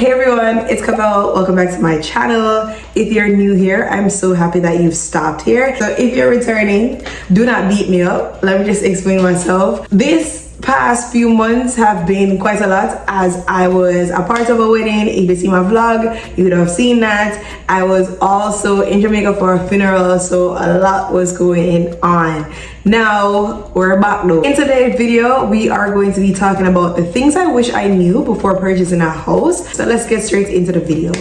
Hey everyone, it's Kabel. Welcome back to my channel. If you're new here, I'm so happy that you've stopped here. So if you're returning, do not beat me up. Let me just explain myself. This past few months have been quite a lot as I was a part of a wedding. If you see my vlog, you would have seen that. I was also in Jamaica for a funeral, so a lot was going on. Now we're back though. In today's video, we are going to be talking about the things I wish I knew before purchasing a house. So let's get straight into the video.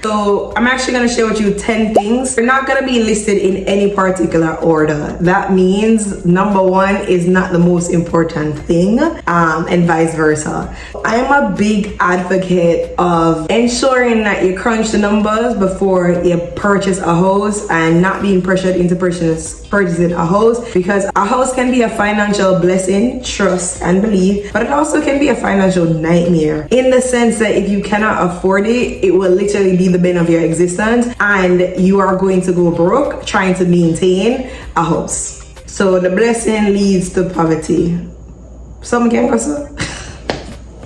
So I'm actually going to share with you 10 things. They're not going to be listed in any particular order. That means number one is not the most important thing, and vice versa. I'm a big advocate of ensuring that you crunch the numbers before you purchase a house and not being pressured into purchasing a house, because a house can be a financial blessing, trust and believe, but it also can be a financial nightmare in the sense that if you cannot afford it, it will literally be the bane of your existence and you are going to go broke trying to maintain a house. So the blessing leads to poverty. Some can go so.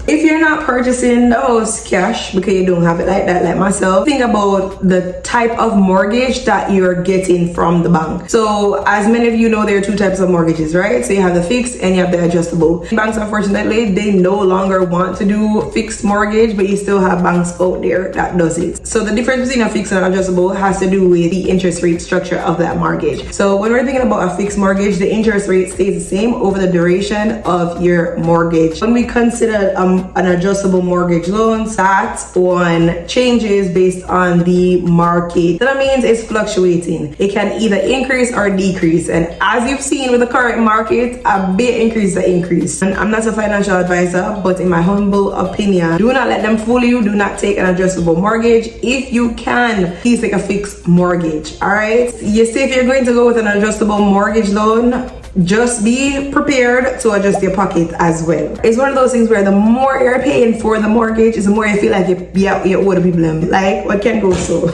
If you're not purchasing the house cash because you don't have it like that, like myself, think about the type of mortgage that you're getting from the bank. So as many of you know, there are two types of mortgages, right? So you have the fixed and you have the adjustable. Banks, unfortunately, they no longer want to do fixed mortgage, but you still have banks out there that does it. So the difference between a fixed and adjustable has to do with the interest rate structure of that mortgage. So when we're thinking about a fixed mortgage, the interest rate stays the same over the duration of your mortgage. When we consider an adjustable mortgage loan, that one changes based on the market. So that means it's fluctuating. It can either increase or decrease. And as you've seen with the current market, a bit increase the increase. And I'm not a financial advisor, but in my humble opinion, do not let them fool you. Do not take an adjustable mortgage. If you can, please take a fixed mortgage. All right. You see, if you're going to go with an adjustable mortgage loan, just be prepared to adjust your pocket as well. It's one of those things where the more you're paying for the mortgage is the more you feel like you owe the people. Like, what can go so?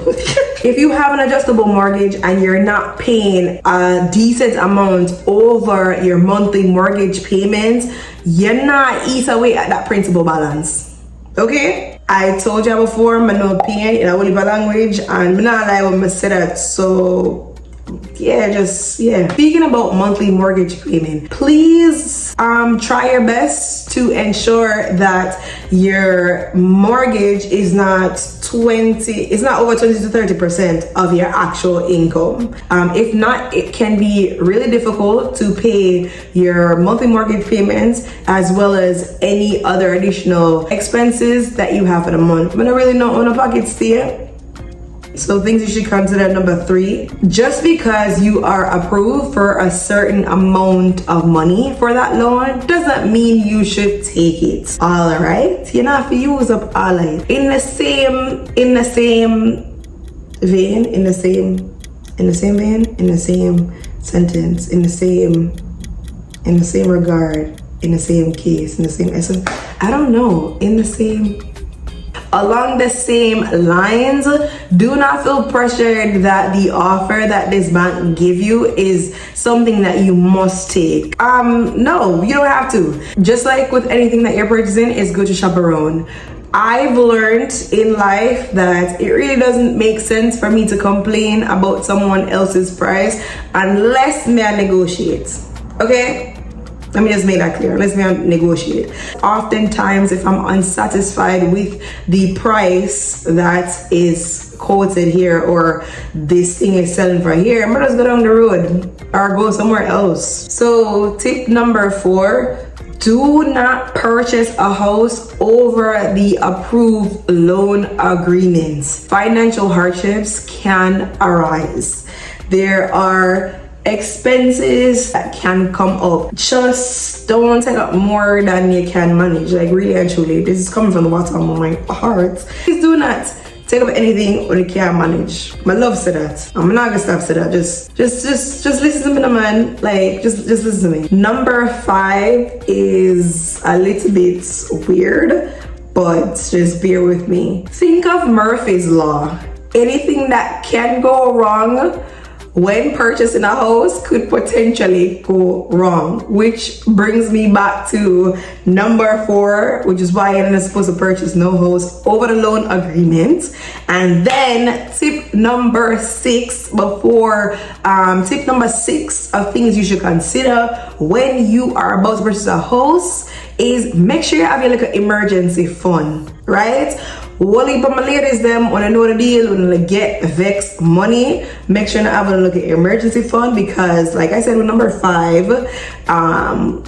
If you have an adjustable mortgage and you're not paying a decent amount over your monthly mortgage payments, you're not eat away at that principal balance. Okay? I told you before, I'm not paying in a whole language, and I'm not lie when I say that. So yeah. Speaking about monthly mortgage payment, please try your best to ensure that your mortgage is not over 20 to 30% of your actual income. If not, it can be really difficult to pay your monthly mortgage payments as well as any other additional expenses that you have for the month. I'm not really know on a pocket still. So things you should consider. Number 3, just because you are approved for a certain amount of money for that loan doesn't mean you should take it. All right, you not have to use up all of it. In the same vein, in the same sentence, in the same regard, in the same case, in the same essence, I don't know, along the same lines, do not feel pressured that the offer that this bank give you is something that you must take. No, you don't have to. Just like with anything that you're purchasing, it's good to shop around. I've learned in life that it really doesn't make sense for me to complain about someone else's price unless I negotiate. Okay? Let me just make that clear. Let's negotiate. Oftentimes, if I'm unsatisfied with the price that is quoted here or this thing is selling for here, I'm gonna just go down the road or go somewhere else. So tip number 4, do not purchase a house over the approved loan agreements. Financial hardships can arise. There are expenses that can come up. Just don't take up more than you can manage. Like, really and truly, this is coming from the bottom of my heart. Please do not take up anything when you can't manage. My love said that. I'm not gonna stop saying that. Just listen to me, man. Like, just listen to me. Number 5 is a little bit weird, but just bear with me. Think of Murphy's Law. Anything that can go wrong when purchasing a house could potentially go wrong, which brings me back to number 4, which is why you're not supposed to purchase no house over the loan agreement. And then tip number 6 of things you should consider when you are about to purchase a house is make sure you have your little emergency fund, right? One of my ladies them when I know the deal, when they get vexed money, make sure you have a look at emergency fund, because like I said with number 5,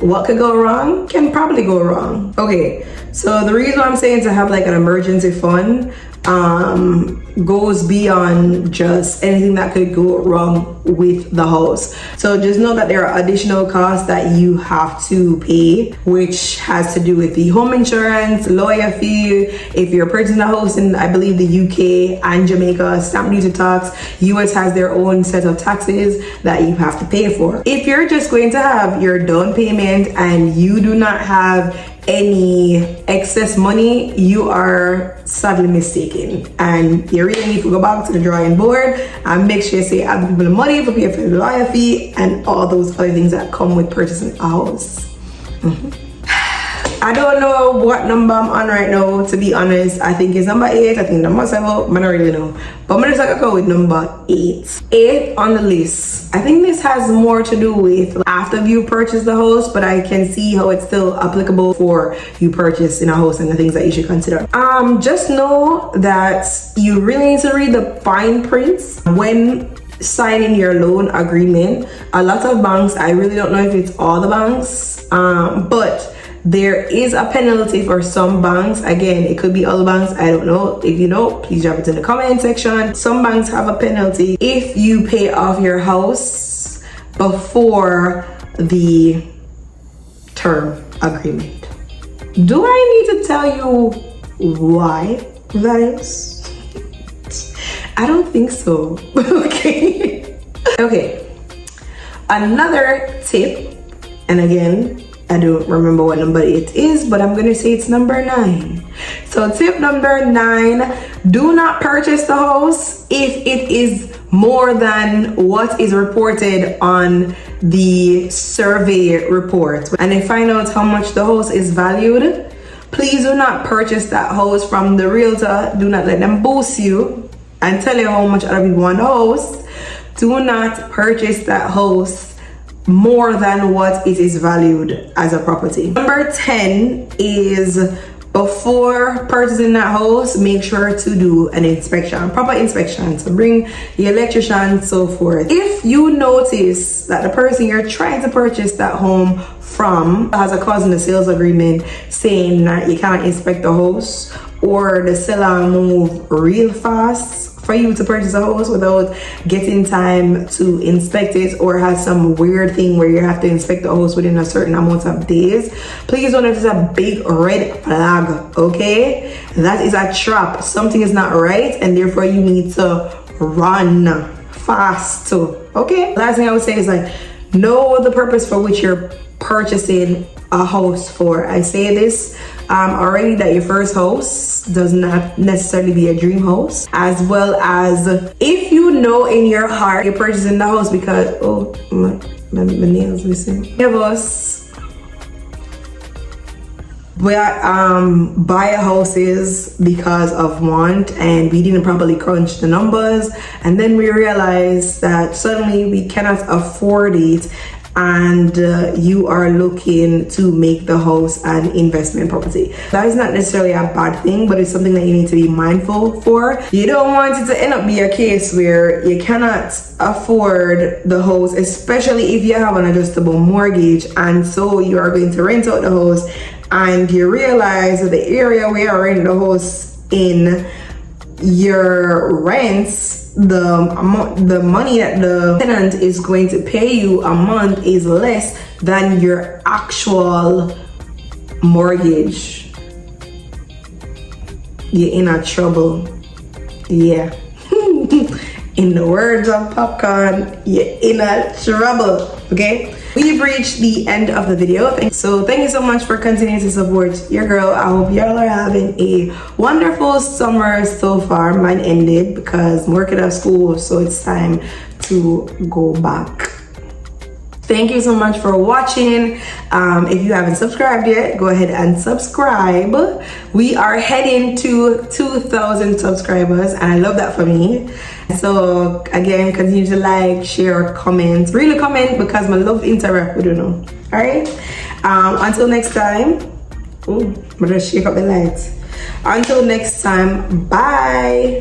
what could go wrong can probably go wrong. Okay, so the reason I'm saying to have like an emergency fund goes beyond just anything that could go wrong with the house. So just know that there are additional costs that you have to pay, which has to do with the home insurance, lawyer fee, if you're purchasing a house in, I believe, the UK and Jamaica, stamp duty tax. US has their own set of taxes that you have to pay for. If you're just going to have your down payment and you do not have any excess money, you are sadly mistaken, and you really need to go back to the drawing board and make sure you say other people the money for pay for the lawyer fee and all those other things that come with purchasing a house. I don't know what number I'm on right now, to be honest. I think it's number 8, I think number 7, I don't really know. But I'm gonna go with number 8. 8 on the list. I think this has more to do with after you purchase the house, but I can see how it's still applicable for you purchasing a house and the things that you should consider. Just know that you really need to read the fine prints when signing your loan agreement. A lot of banks, I really don't know if it's all the banks, but there is a penalty for some banks. Again, it could be all banks, I don't know. If you know, please drop it in the comment section. Some banks have a penalty if you pay off your house before the term agreement. Do I need to tell you why that is? I don't think so. Okay, another tip, and again, I don't remember what number it is, but I'm gonna say it's number 9. So tip number 9, do not purchase the house if it is more than what is reported on the survey report. And if I find out how much the house is valued, please do not purchase that house from the realtor. Do not let them boost you and tell you how much other people want the house. Do not purchase that house more than what it is valued as a property. Number 10 is, before purchasing that house, make sure to do an inspection, proper inspection. So bring the electrician, so forth. If you notice that the person you're trying to purchase that home from has a clause in the sales agreement saying that you can't inspect the house, or the seller move real fast for you to purchase a house without getting time to inspect it, or has some weird thing where you have to inspect the house within a certain amount of days, please don't notice a big red flag, okay? That is a trap. Something is not right, and therefore you need to run fast, okay? Last thing I would say is, like, know the purpose for which you're purchasing a house for. I say this already, that your first house does not necessarily be a dream house, as well as if you know in your heart you're purchasing the house because, oh, my nails missing. Many of us buy houses because of want, and we didn't properly crunch the numbers, and then we realize that suddenly we cannot afford it, and you are looking to make the house an investment property. That is not necessarily a bad thing, but it's something that you need to be mindful for. You don't want it to end up be a case where you cannot afford the house, especially if you have an adjustable mortgage, and so you are going to rent out the house, and you realize that the area where you're renting the house in, your rents, the money that the tenant is going to pay you a month is less than your actual mortgage. You're in a trouble. Yeah. In the words of Popcorn, you're in a trouble. Okay, we've reached the end of the video. So thank you so much for continuing to support your girl. I hope y'all are having a wonderful summer so far. Mine ended because I'm working at school, so it's time to go back. Thank you so much for watching. If you haven't subscribed yet, go ahead and subscribe. We are heading to 2,000 subscribers, and I love that for me. So again, continue to like, share, comment. Really comment, because I love interact with you. All right. Until next time. Oh, I'm gonna shake up the lights. Until next time. Bye.